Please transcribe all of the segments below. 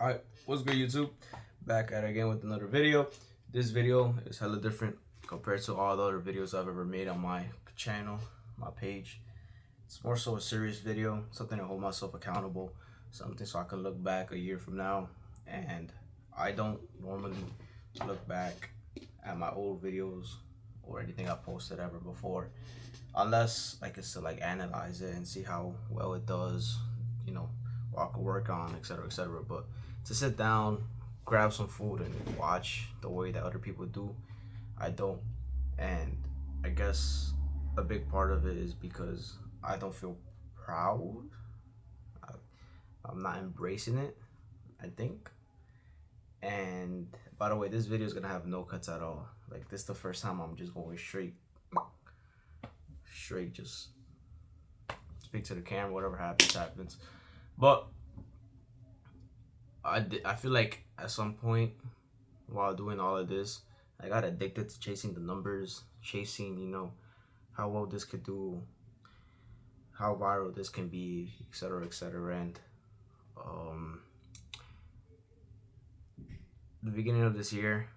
Alright, what's good YouTube? Back at it again with another video. This video is hella different compared to all the other videos I've ever made on my channel, my page. It's more so a serious video, something to hold myself accountable, something so I can look back a year from now. And I don't normally look back at my old videos or anything I posted ever before, unless I can still analyze it and see how well it does, you know, what I could work on, etc., etc. But to sit down, grab some food, and watch the way that other people do, I don't. And I guess a big part of it is because I don't feel proud. I'm not embracing it, I think. And by the way, this video is gonna have no cuts at all. Like, this is the first time I'm just going straight, just speak to the camera. Whatever happens. But I feel like at some point while doing all of this, I got addicted to chasing the numbers, chasing, you know, how well this could do, how viral this can be, etc., etc. And the beginning of this year,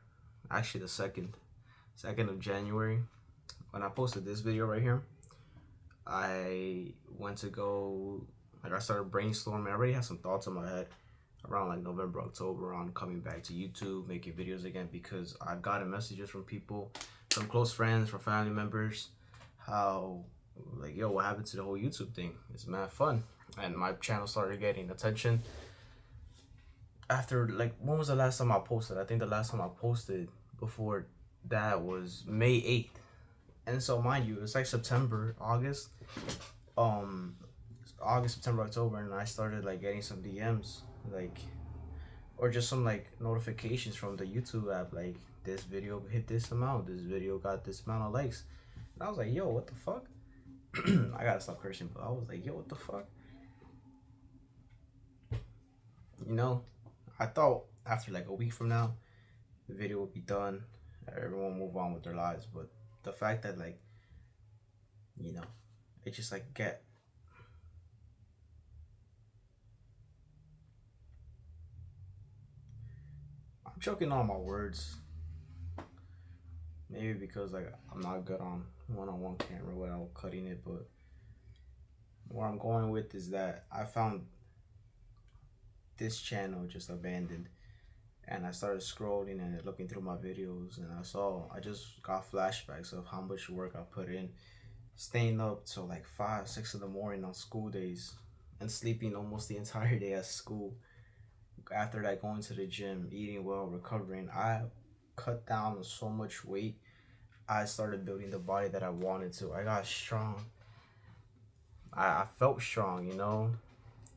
actually the 2nd of January, when I posted this video right here, I went to go, I started brainstorming. I already had some thoughts in my head around November, October, on coming back to YouTube, making videos again, because I've gotten messages from people, from close friends, from family members, how yo, what happened to the whole YouTube thing? It's mad fun. And my channel started getting attention after, when was the last time I posted? I think the last time I posted before that was May 8th. And so, mind you, it's September, August, September, October, and I started getting some DMs, or just some notifications from the YouTube app, this video hit this amount, this video got this amount of likes. And I was like, yo, what the fuck? I gotta stop cursing, but I was like, yo, what the fuck? You know, I thought after a week from now, the video would be done, everyone move on with their lives. But the fact that you know, it just get, I'm choking on my words, maybe because I'm not good on one-on-one camera without cutting it. But where I'm going with is that I found this channel just abandoned, and I started scrolling and looking through my videos, and I just got flashbacks of how much work I put in, staying up till 5, 6 in the morning on school days, and sleeping almost the entire day at school. After that, going to the gym, eating well, recovering. I cut down so much weight. I started building the body that I wanted to. I got strong. I felt strong, you know.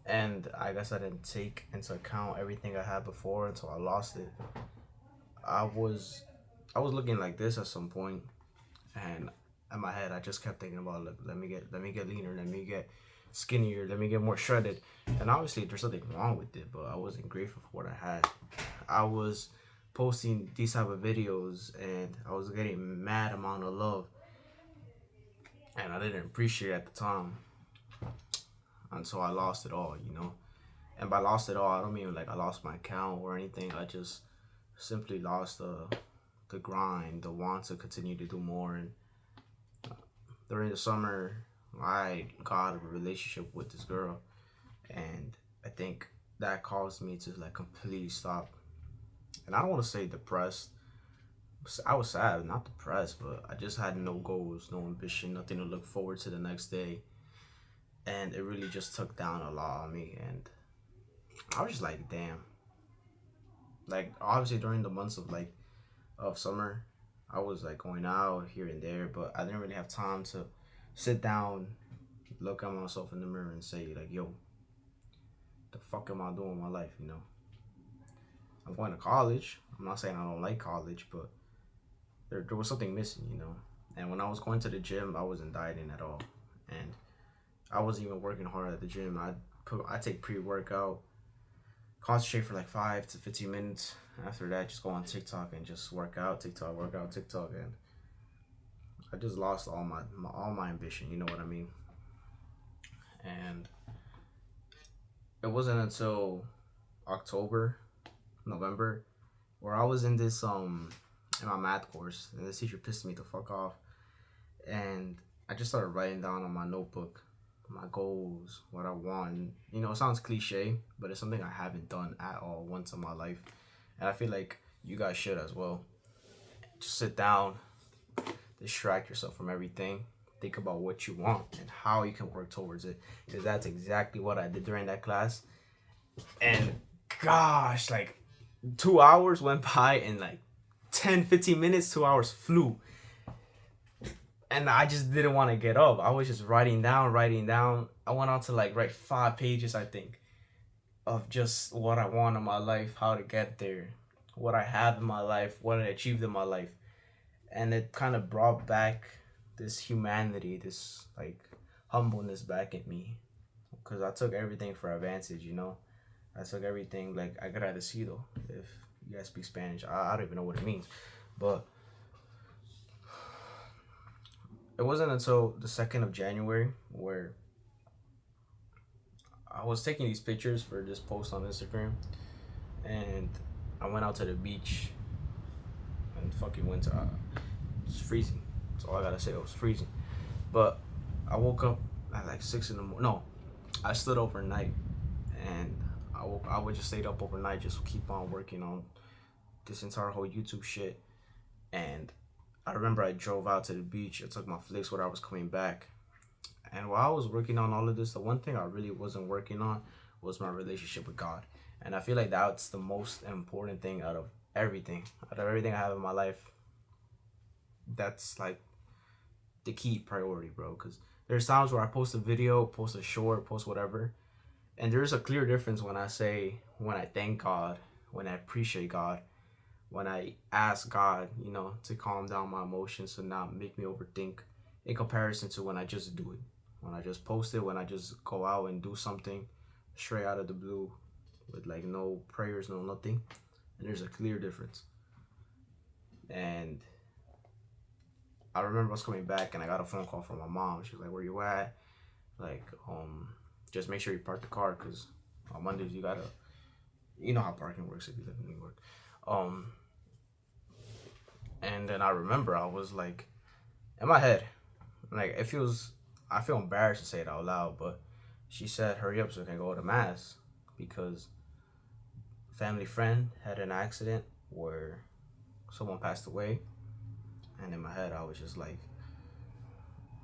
And I guess I didn't take into account everything I had before until I lost it. I was looking like this at some point, and in my head I just kept thinking about, let me get leaner, let me get skinnier, let me get more shredded. And obviously there's nothing wrong with it, but I wasn't grateful for what I had. I was posting these type of videos and I was getting mad amount of love, and I didn't appreciate it at the time until I lost it all, you know. And by lost it all, I don't mean I lost my account or anything. I just simply lost the grind, the want to continue to do more. And during the summer, I got a relationship with this girl, and I think that caused me to completely stop. And I don't want to say depressed. I was sad, not depressed, but I just had no goals, no ambition, nothing to look forward to the next day. And it really just took down a lot on me, and I was just damn. Obviously during the months of summer, I was going out here and there, but I didn't really have time to sit down, look at myself in the mirror and say yo, the fuck am I doing with my life, you know? I'm going to college. I'm not saying I don't like college, but there was something missing, you know? And when I was going to the gym, I wasn't dieting at all, and I wasn't even working hard at the gym. I take pre-workout, concentrate for 5 to 15 minutes. After that, just go on TikTok and just work out, TikTok, and I just lost all my ambition, you know what I mean? And it wasn't until October, November, where I was in this in my math course, and this teacher pissed me the fuck off, and I just started writing down on my notebook my goals, what I want. You know, it sounds cliche, but it's something I haven't done at all once in my life, and I feel like you guys should as well. Just sit down, distract yourself from everything, think about what you want and how you can work towards it, because that's exactly what I did during that class. And gosh, like 2 hours went by in like 10-15 minutes. 2 hours flew, and I just didn't want to get up. I was just writing down. I went on to like write 5 pages, I think, of just what I want in my life, how to get there, what I have in my life, what I achieved in my life. And it kind of brought back this humanity, this like humbleness back at me, because I took everything for advantage, you know. I took everything like agradecido. If you guys speak Spanish, I don't even know what it means, but it wasn't until the 2nd of January where I was taking these pictures for this post on Instagram, and I went out to the beach and fucking went to it's freezing. That's all I gotta say. It was freezing. But I woke up at like 6 in the morning. No, I stood overnight, and I would just stayed up overnight, just keep on working on this entire whole YouTube shit. And I remember I drove out to the beach. I took my flicks when I was coming back. And while I was working on all of this, the one thing I really wasn't working on was my relationship with God. And I feel like that's the most important thing out of everything. Out of everything I have in my life, that's like the key priority, bro. Because there's times where I post a video, post a short, post whatever, and there's a clear difference when I thank God, when I appreciate God, when I ask God, you know, to calm down my emotions and not make me overthink, in comparison to when I just do it. When I just post it, when I just go out and do something straight out of the blue with like no prayers, no nothing. And there's a clear difference. And I remember I was coming back and I got a phone call from my mom. She was like, "Where you at? Like, just make sure you park the car, because on Mondays you gotta, you know how parking works if you live in New York." And then I remember I was like, in my head, like I feel embarrassed to say it out loud, but she said, "Hurry up so we can go to mass," because a family friend had an accident where someone passed away. And in my head, I was just like,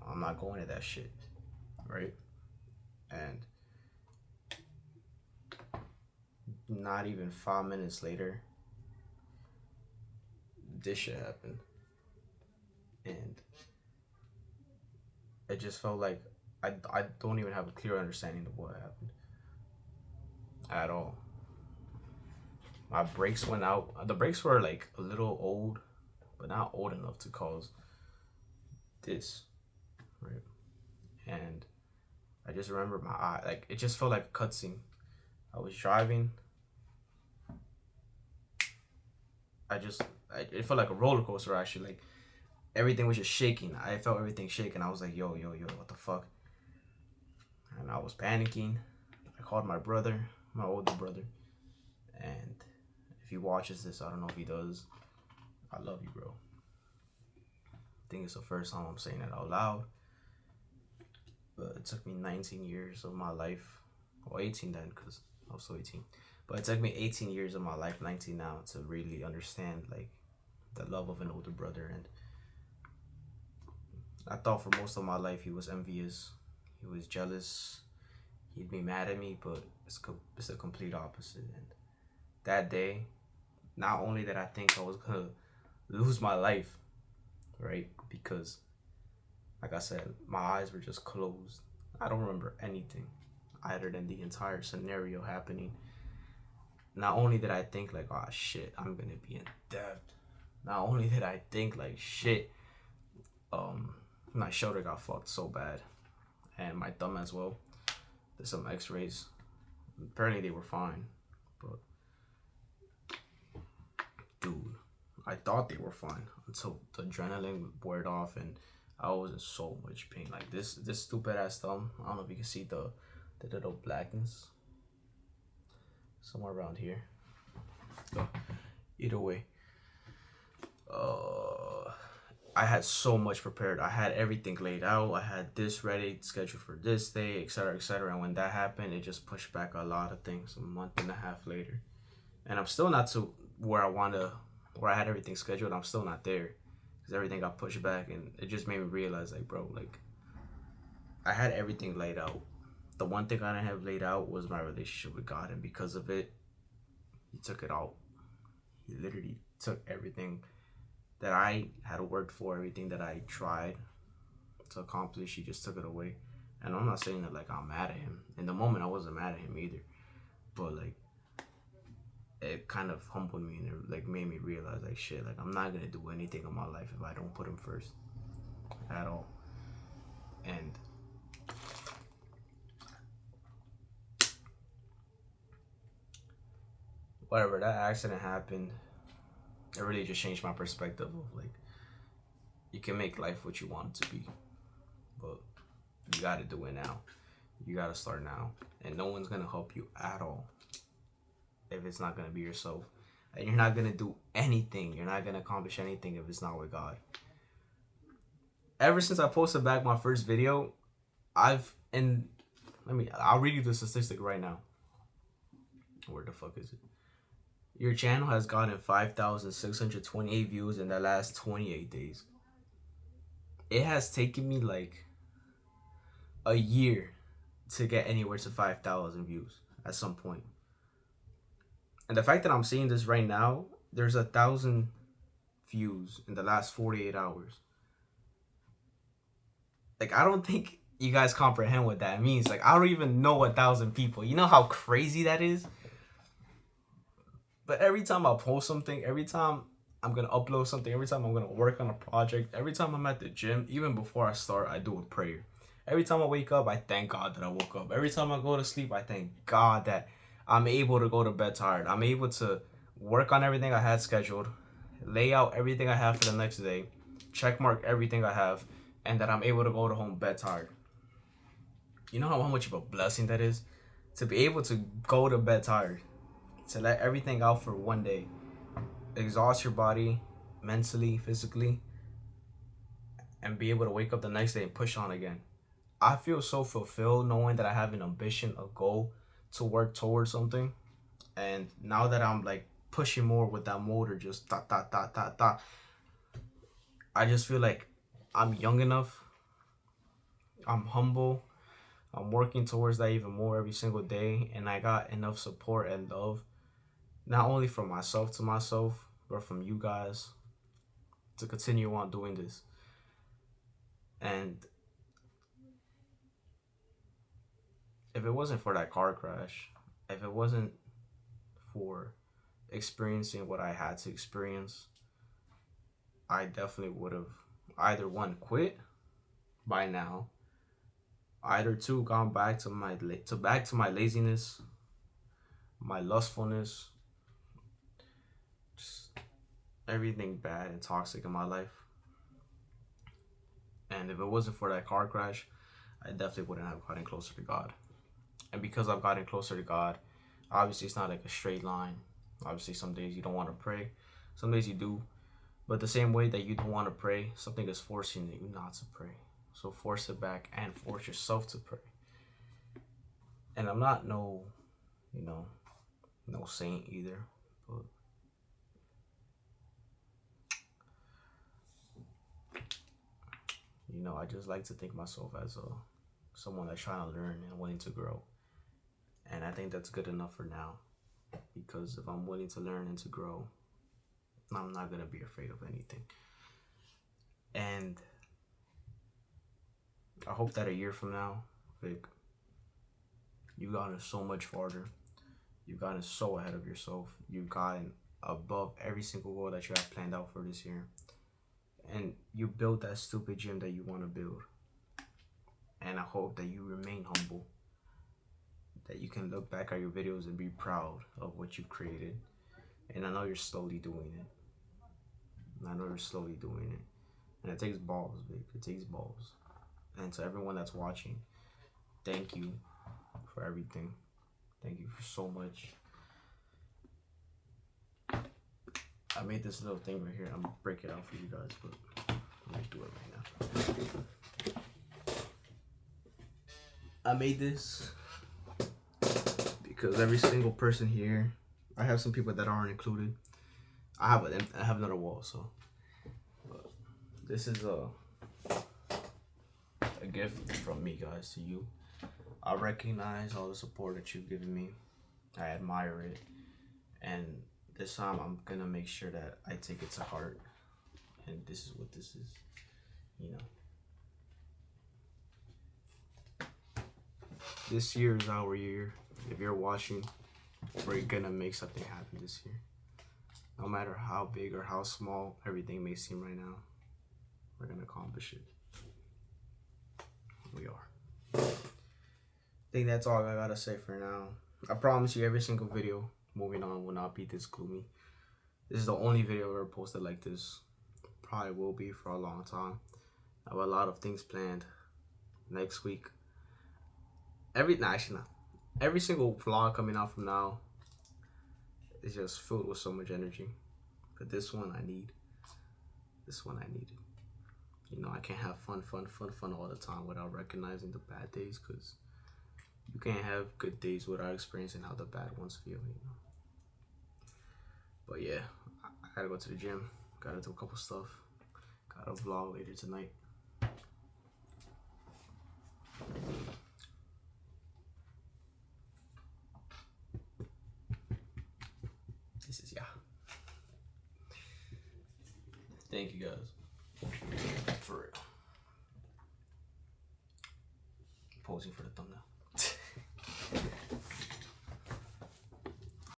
I'm not going to that shit, right? And not even 5 minutes later, this shit happened. And it just felt like I don't even have a clear understanding of what happened at all. My brakes went out. The brakes were like a little old, but not old enough to cause this, right? And I just remember my eye, like it just felt like a cutscene. I was driving. It felt like a roller coaster actually. Like everything was just shaking. I felt everything shaking. I was like, yo, what the fuck? And I was panicking. I called my brother, my older brother, and if he watches this, I don't know if he does, I love you, bro. I think it's the first time I'm saying it out loud. But it took me 19 years of my life. Well, 18 then, because I was still 18. But it took me 18 years of my life, 19 now, to really understand like the love of an older brother. And I thought for most of my life he was envious, he was jealous, he'd be mad at me, but it's the complete opposite. And that day, not only did I think I was gonna lose my life, right? Because, like I said, my eyes were just closed. I don't remember anything other than the entire scenario happening. Not only did I think like, oh shit, I'm gonna be in debt. Not only did I think like, shit, my shoulder got fucked so bad, and my thumb as well. There's some X-rays. Apparently they were fine, but dude, I thought they were fine until the adrenaline wore off and I was in so much pain. Like this stupid ass thumb. I don't know if you can see the little blackness. somewhere around here. So either way, I had so much prepared. I had everything laid out. I had this ready, scheduled for this day, etc., etc. And when that happened, it just pushed back a lot of things. A month and a half later, and I'm still not to where where I had everything scheduled. I'm still not there because everything got pushed back, and it just made me realize, like, bro, like, I had everything laid out. The one thing I didn't have laid out was my relationship with God, and because of it, He took it out. He literally took everything that I had worked for, everything that I tried to accomplish. He just took it away. And I'm not saying that like I'm mad at Him. In the moment, I wasn't mad at Him either, but like, it kind of humbled me, and it like made me realize, like, shit, like, I'm not gonna do anything in my life if I don't put Him first at all. And whatever, that accident happened, it really just changed my perspective of, like, you can make life what you want it to be, but you gotta do it now. You gotta start now, and no one's gonna help you at all if it's not gonna be yourself. And you're not gonna do anything, you're not gonna accomplish anything if it's not with God. Ever since I posted back my first video, I'll read you the statistic right now. Where the fuck is it? Your channel has gotten 5,628 views in the last 28 days. It has taken me like a year to get anywhere to 5,000 views at some point. And the fact that I'm seeing this right now, there's 1,000 views in the last 48 hours. Like, I don't think you guys comprehend what that means. Like, I don't even know 1,000 people. You know how crazy that is? But every time I post something, every time I'm going to upload something, every time I'm going to work on a project, every time I'm at the gym, even before I start, I do a prayer. Every time I wake up, I thank God that I woke up. Every time I go to sleep, I thank God that I'm able to go to bed tired. I'm able to work on everything I had scheduled, lay out everything I have for the next day, check mark everything I have, and that I'm able to go to home bed tired. You know how much of a blessing that is? To be able to go to bed tired. To let everything out for one day, exhaust your body mentally, physically, and be able to wake up the next day and push on again. I feel so fulfilled knowing that I have an ambition, a goal to work towards something. And now that I'm like pushing more with that motor, just I just feel like I'm young enough, I'm humble, I'm working towards that even more every single day, and I got enough support and love, not only from myself to myself, but from you guys, to continue on doing this. And if it wasn't for that car crash, if it wasn't for experiencing what I had to experience, I definitely would have either one, quit by now, either two, gone back to my laziness, my lustfulness, just everything bad and toxic in my life. And if it wasn't for that car crash, I definitely wouldn't have gotten closer to God. And because I've gotten closer to God, obviously it's not like a straight line. Obviously some days you don't want to pray, some days you do. But the same way that you don't want to pray, something is forcing you not to pray. So force it back and force yourself to pray. And I'm not no saint either, but I just like to think myself as someone that's trying to learn and willing to grow. And I think that's good enough for now, because if I'm willing to learn and to grow, I'm not gonna be afraid of anything. And I hope that a year from now, Vic, you've gotten so much farther. You've gotten so ahead of yourself. You've gotten above every single goal that you have planned out for this year. And you built that stupid gym that you want to build. And I hope that you remain humble. That you can look back at your videos and be proud of what you've created. And I know you're slowly doing it. And it takes balls, Vic. It takes balls. And to everyone that's watching, thank you for everything. Thank you for so much. made this little thing right here. I'm gonna break it out for you guys, but let me do it right now. I made this because every single person here, I have some people that aren't included. I have another wall, so but this is a gift from me, guys, to you. I recognize all the support that you've given me. I admire it, and this time I'm gonna make sure that I take it to heart. And this is what this is, you know. This year is our year. If you're watching, we're gonna make something happen this year. No matter how big or how small everything may seem right now, we're gonna accomplish it. We are. I think that's all I gotta say for now. I promise you every single video moving on will not be this gloomy. This is the only video I've ever posted like this. Probably will be for a long time. I have a lot of things planned next week. Every single vlog coming out from now is just filled with so much energy. But this one I need. This one I needed. You know, I can't have fun all the time without recognizing the bad days, because you can't have good days without experiencing how the bad ones feel, you know. But yeah, I gotta go to the gym. Gotta do a couple stuff. Got a vlog later tonight. This is Thank you guys. For real. Posing for the thumbnail.